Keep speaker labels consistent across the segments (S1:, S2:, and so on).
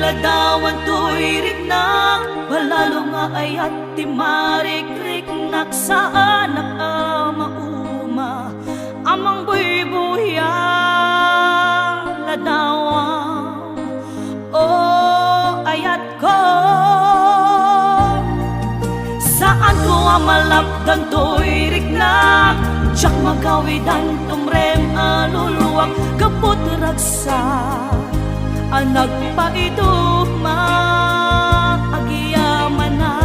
S1: iladawan to'y riknak, balalo nga ayat ti marikrik naksaan mauma, amang buybuya ladawan o ayat ko. Saan ko amalapdan to'y riknak, tsak magawidan tumrem aluluwak, kaput raksa nagpaiduma agiyaman na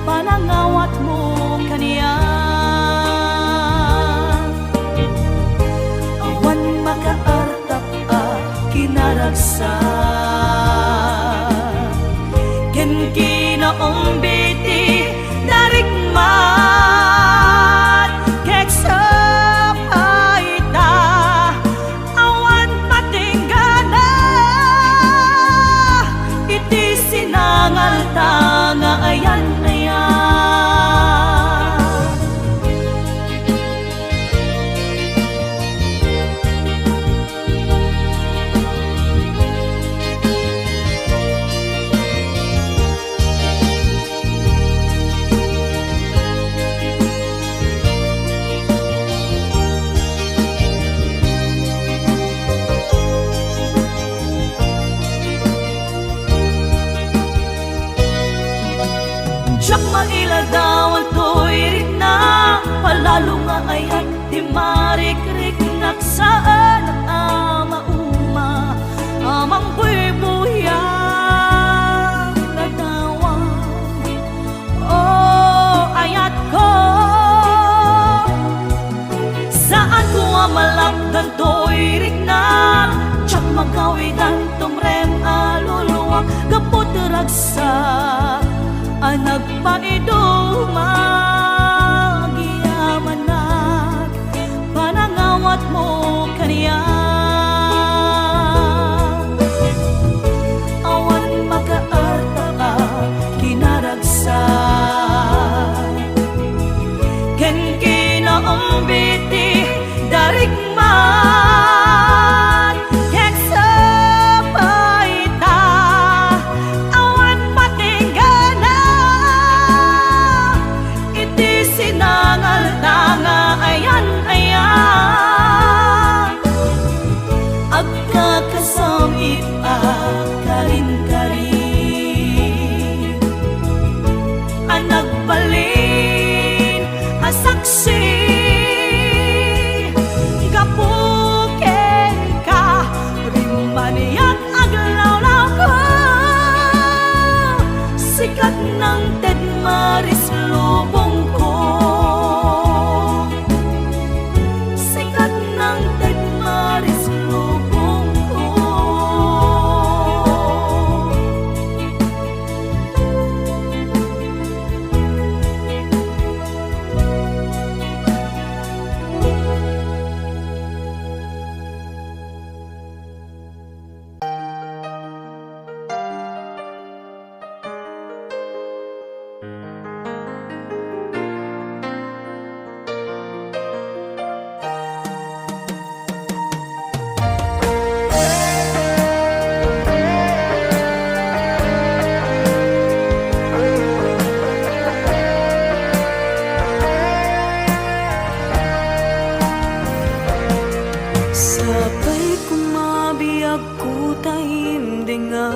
S1: panangawat mo kaniya. Awan makaartap kinaragsa ken kinaong biti narikmat keksa paita awan patinggana iti sinangal tanga ayan ayan. Tsak mailadawan to'y riknak, palalo nga ayat di marikrik naksaan mauma, amang buybuya ladawan o ayat ko. Saan ko amalapdan to'y riknak, tsak magawidan tumrem aluluwak, kaput ragsa nagpaiduma giyamanat panangawat mo kaniya. Awan makaarta kinaragsa ken kinaong biti darikmat keksa paita awan patinggana iti sinangal tanga ayan ayan. Agkakasamit karin-karin nagbalin asaksi gapuken ka rimaniyak aglawlaw ko sikat ng Ted Maris lubong ko, sikat ng Ted Maris lubong ko. Sabay kumabiyag ko taimdinga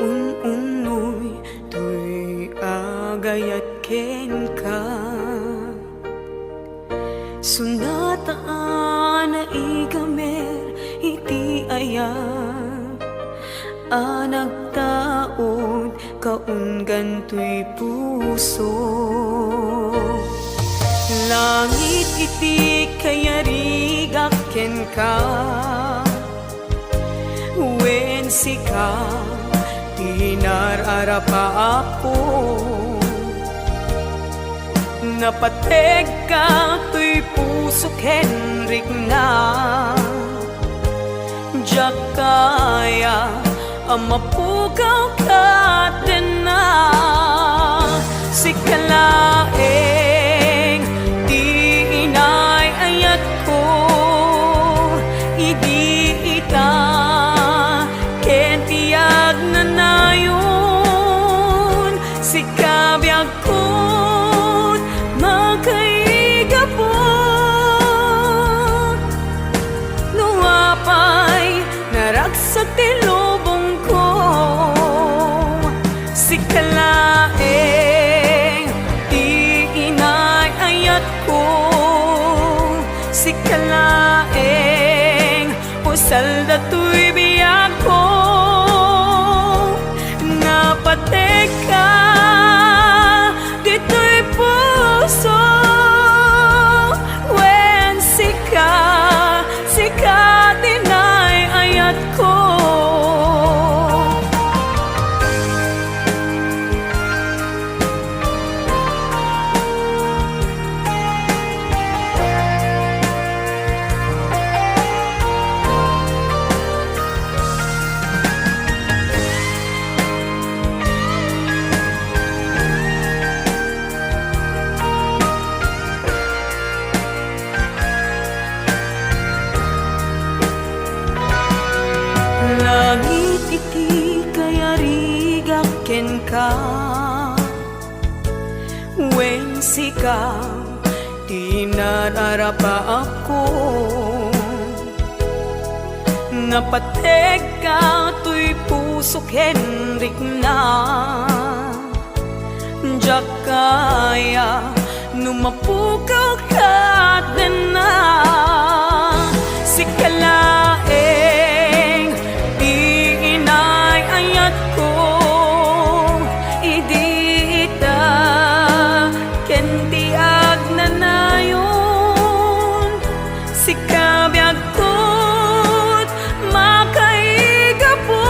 S1: unoy to'y agayat ken ka sunataan na igamer iti ayat nagtaod kaunggan to'y puso. Langit iti kayarigak ken ka wen sika tinararapa ako napateg ka to'y puso ken rikna jak kaya amapugaw ka din na sikalaeng di inay ayat ko idi ita si kalaeng usal dato'y biyag ko napatek ka dito'y puso when sika dinay ayat ko. Langit iti kaya rigaken ka when sika tinararapa ako napatek ka to'y puso Henrik na diyak kaya numapukaw ka din na si kalaeng inay ayat ko idita kentiag na nayon si kabyag ko't makaiga po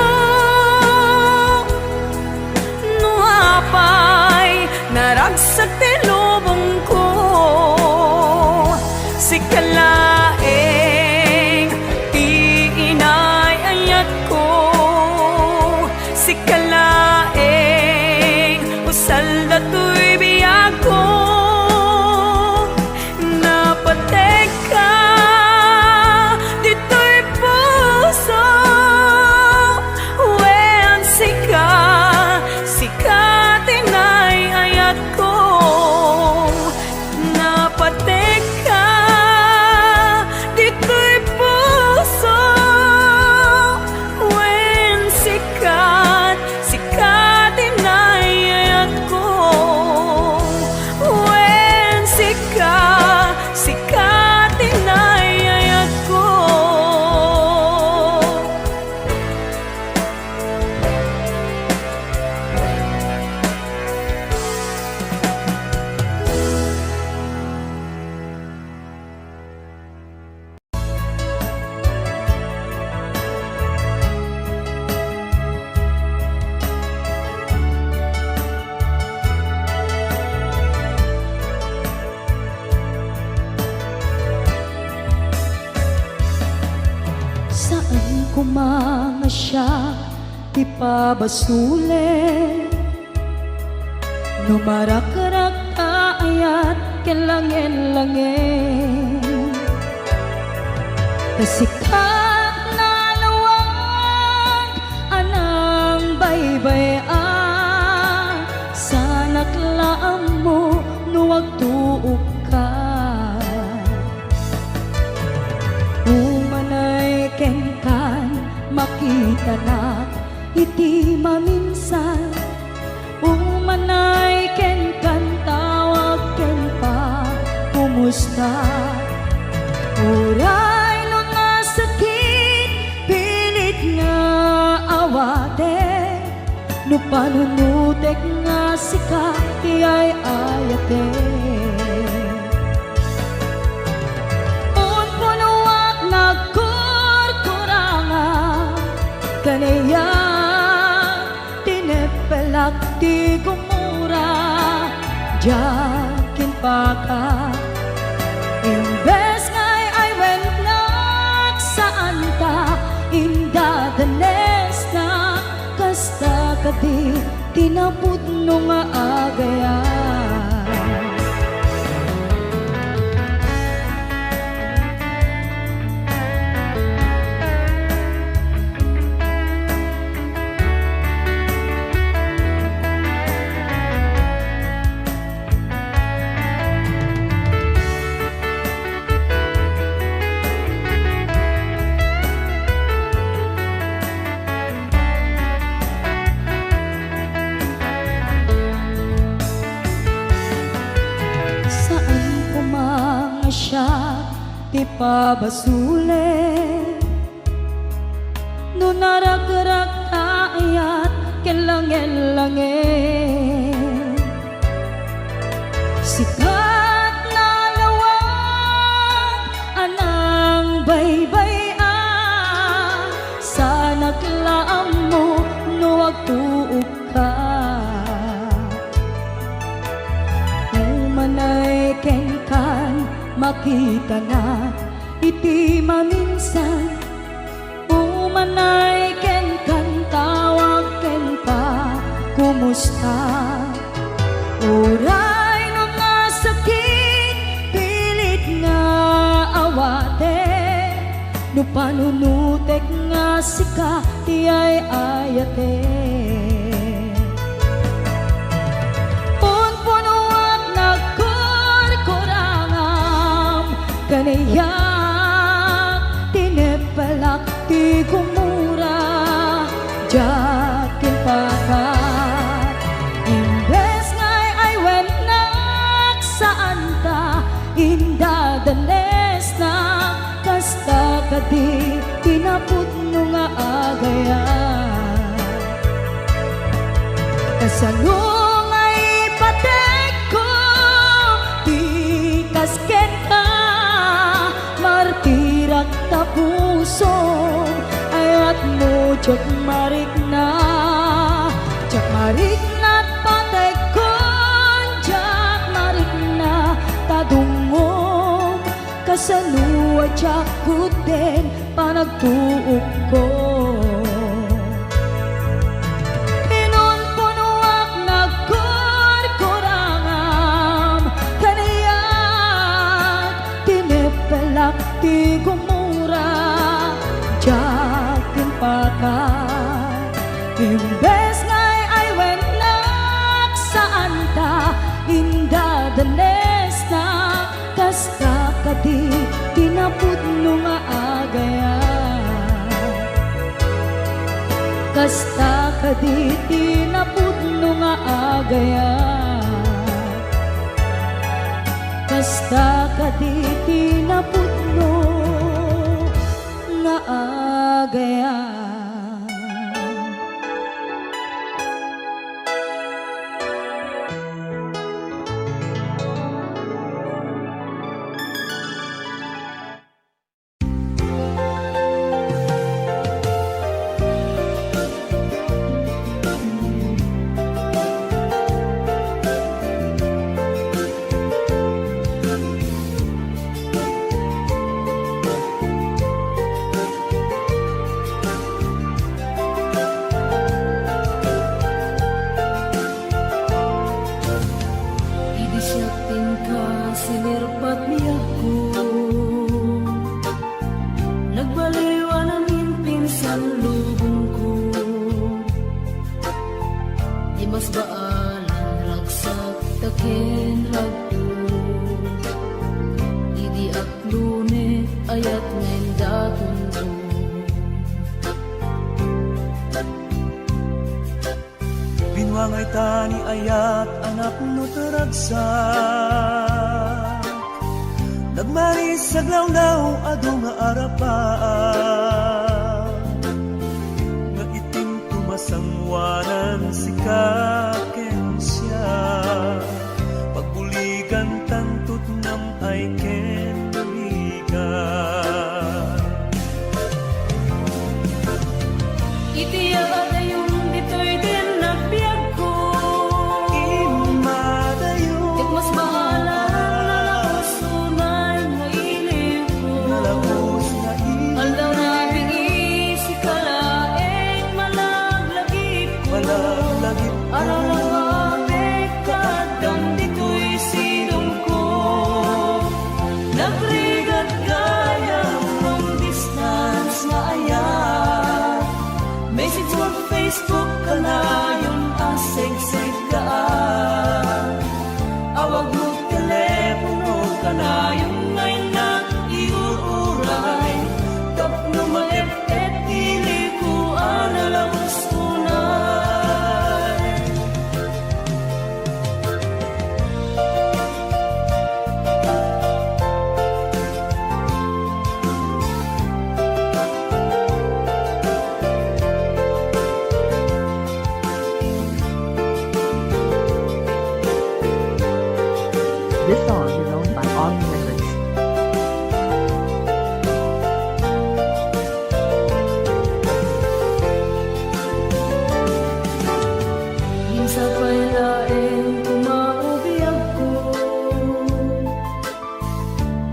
S1: nuapay naragsak tilubong ko si kalaeng inay ayat ko si kalaeng usal dato'y biyag ko napatek ka dito'y puso when sika tinay ayat ko napatek ka dito'y puso when sika dinayat ko when sika dinayat ko.
S2: Saan ko mga siya ipabasule numarakarag ayat kelangin-langin kasikat na lawag anang baybayan sa naklaan mo nuwag tuog ka umanay kenkan makita na iti maminsan umanay kenkan tawag ken pa kumusta uray no nga sakit pilit nga awate no panunutek nga sika ti ay ayate kanaya tinepelak ti gumura jakin paka imbes ngay ay went nak saan ta indadanes na kasta kadi tinapud no nga agayan. ti pabasule. No naragrak ayat kelangel-langel, sikat na lawag anang baybayan, sa naglaam mo no agtuog ka. Umanay ken kan makita na iti maminsan, umanay ken kan tawag ken pa kumusta. Uray no nga sakit pilit nga awate, no panunutek nga sika ti ay ayate. Punpunuak nagkurkurangam kaniyak tinepelak ti kumura jakin pakat. Imbes ngay ay wenak saan ta indadanes na, kasta kadi pinapudno nga agayan. Kasanong ay patek ko di kasken ka, martirak tapuso ayat mo jak marik na patek ko, jak marik na tadungom, kasanua jak kuten panagtuog ko. Pinunpunuak nagkurkurangam kaniyak tinepelak ti gumura jakin pakat. Imbes ngay ay wenak saan ta indadanes na, kasta kadi pinapudno nga agayan. Kasta kadi pinapudno nga agayan. Kasta kadi pinapudno nga agayan.
S1: Sinirpat niya ko, nagbaliwa namin pinsan lubong ko. Di mas baalan ragsak taken ragto, di aklune ayat ngayon daton ko.
S3: Binwangay tani ayat anak no taragsak, nagmaris sa glawlaw ado nga arapaan, nga iting tumasangwanan si kaken siya, pagbuligan tantut nam ay ken buligan.
S1: Itiya adayong dito'y din nagbiag ko,
S3: Imadayo
S1: mas bahala na sunay nga iliw ko.
S3: nalabos na
S1: Aldaw na bingi si kalaeng malaglagip ko.
S3: malaglagip ko.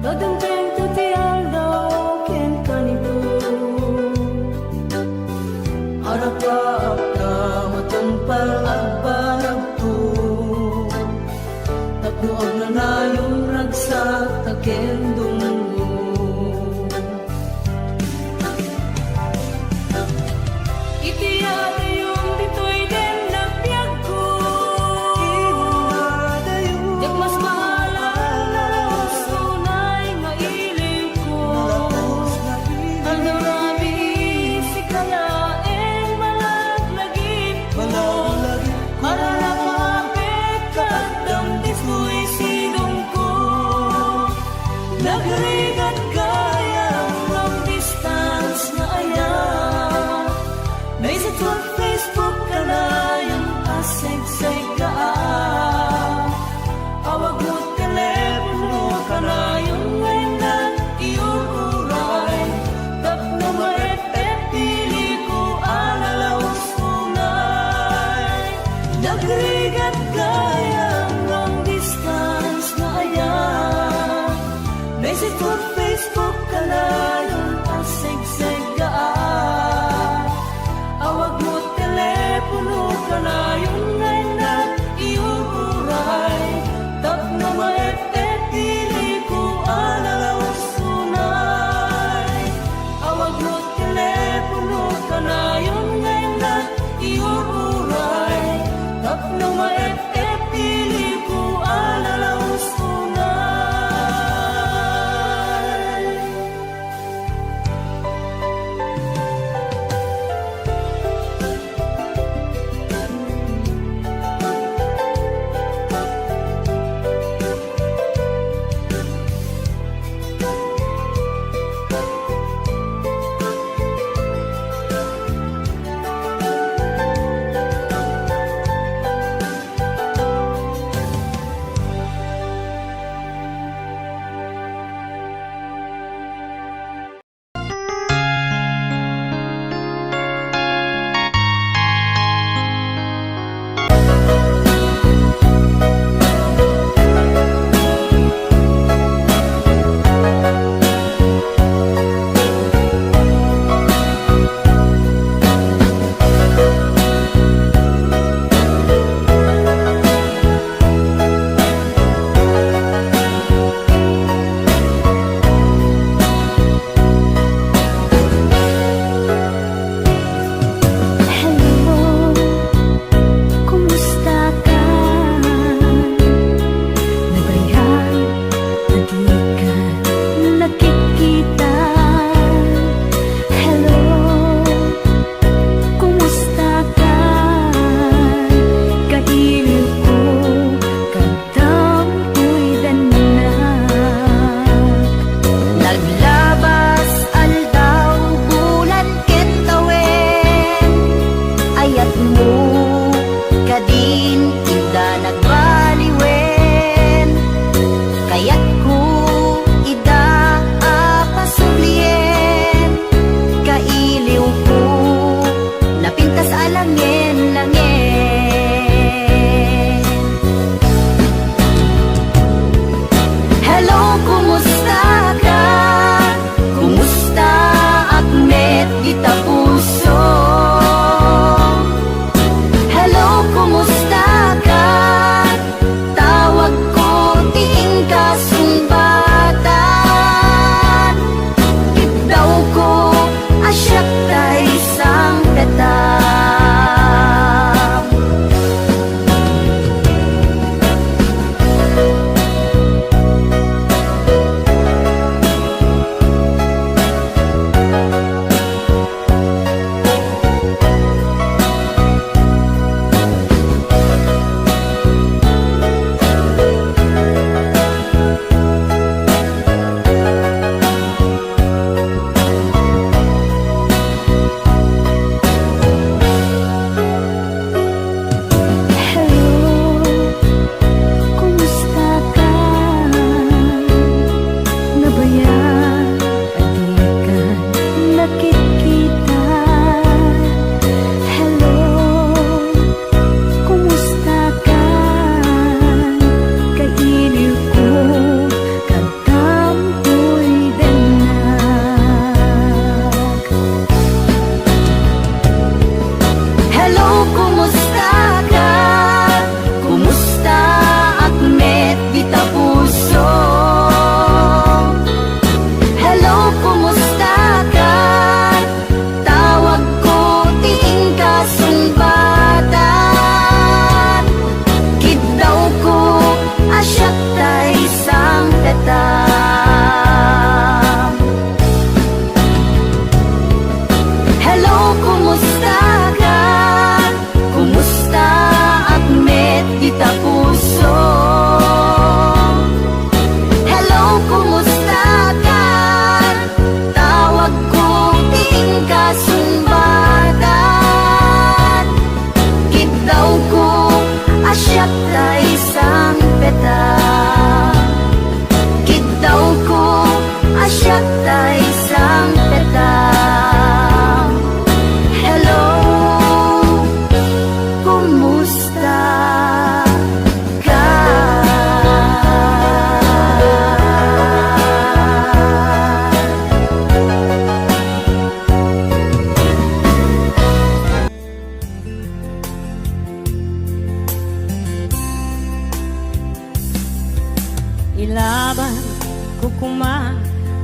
S1: Dadamdeng tutial daw ken kanito
S3: Harapa ka matumpal agbarag to Tapnoag na na yung ragsak takendong mo
S1: Itiyada yung ditoy den nagbiag ko Yak mas mahalan na sunay nga iling ko Ang darami si kalaeng malaglagip ko Para napapit ka damdis mo'y sinong ko Nagrigat kaya long distance na ayan Visit on Facebook ka na yung asig-sig ka Awag mo telepono ka na yung ngayon na iuuray Tapno maepet pili ko alalaos tunay Nagrigat kaya long distance na ayan Visit on Facebook ka na yung asig-sig ka Awag mo telepono ka na yung ngayon na iuuray Tapno maepet pili ko alalaos tunay Awag mo telepono ka na yung ngayon na iuuray Tapno maepet pili ko alalaos tunay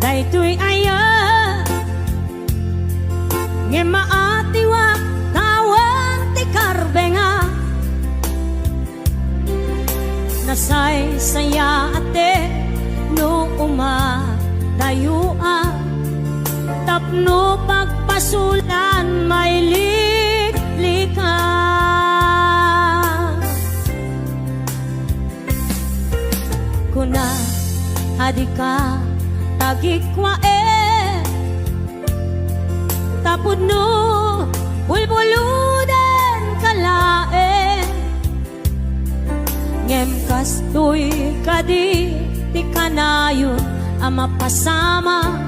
S2: daytoy aya nge maatiwa tawan ti karbenga nasay saya ate no umadayua tapno pagpasulan may liklika kuna adika tagikwa tapod no bulbuluden kalae ngem kastoy kadi ti kanayon ama pasama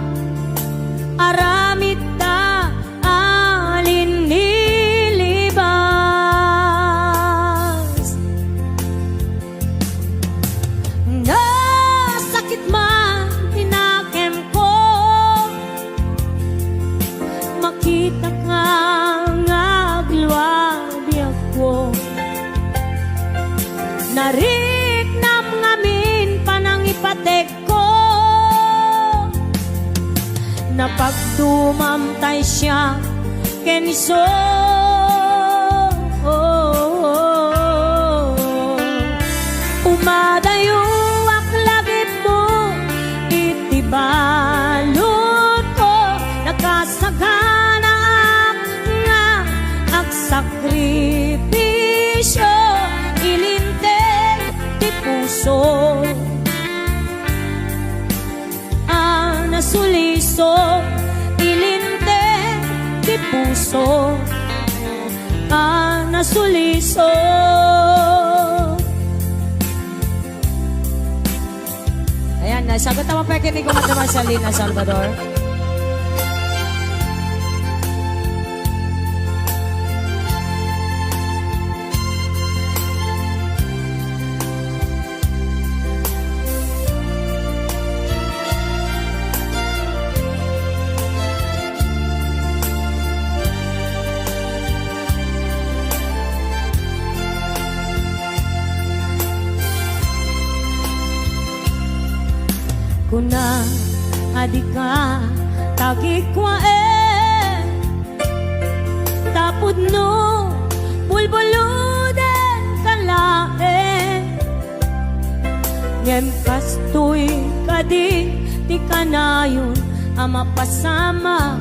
S2: aramid ta alin nilibas nasakit man tinakem ko makita ka nga agluwabi ako nariknam ngamin panangipatek ko napagdumamtay siya keniso umadayo aklagip mo itibalot ko nakasagana nga agsakripisyo ilinteg ti puso nasuliso ilinteg ti puso nasuliso ayan nasagot naman pa kinig ko naman sa Lina Salvador. Kuna adika tagikwa tapod no bulbuluden kalae ngem kastoy kadi ti kanayon ama pasama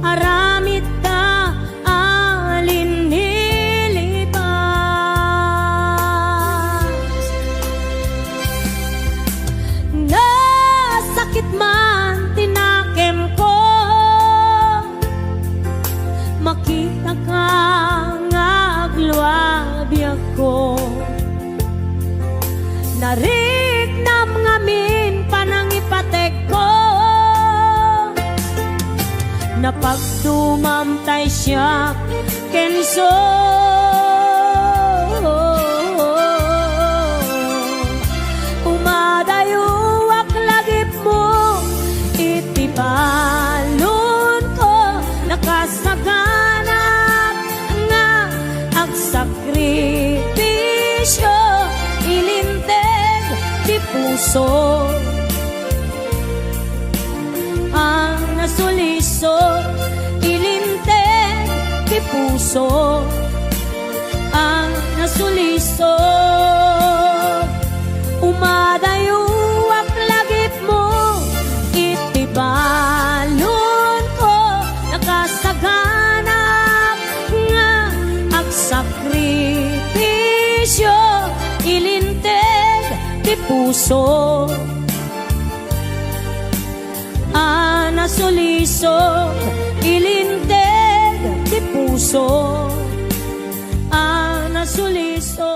S2: aramid ta alin sakit man tinakem ko makita ka nga agluwabi ako nariknam ngamin panangipatek ko napagdumamtay siya kenso umadayo balon ko nakasaganap nga agsakripisyo ilinteg ti puso ang nasuliso ilinteg ti puso ang nasuliso umadayo balon ko nakasaganap nga agsakripisyo ilinteg ti puso nasuliso ilinteg ti puso nasuliso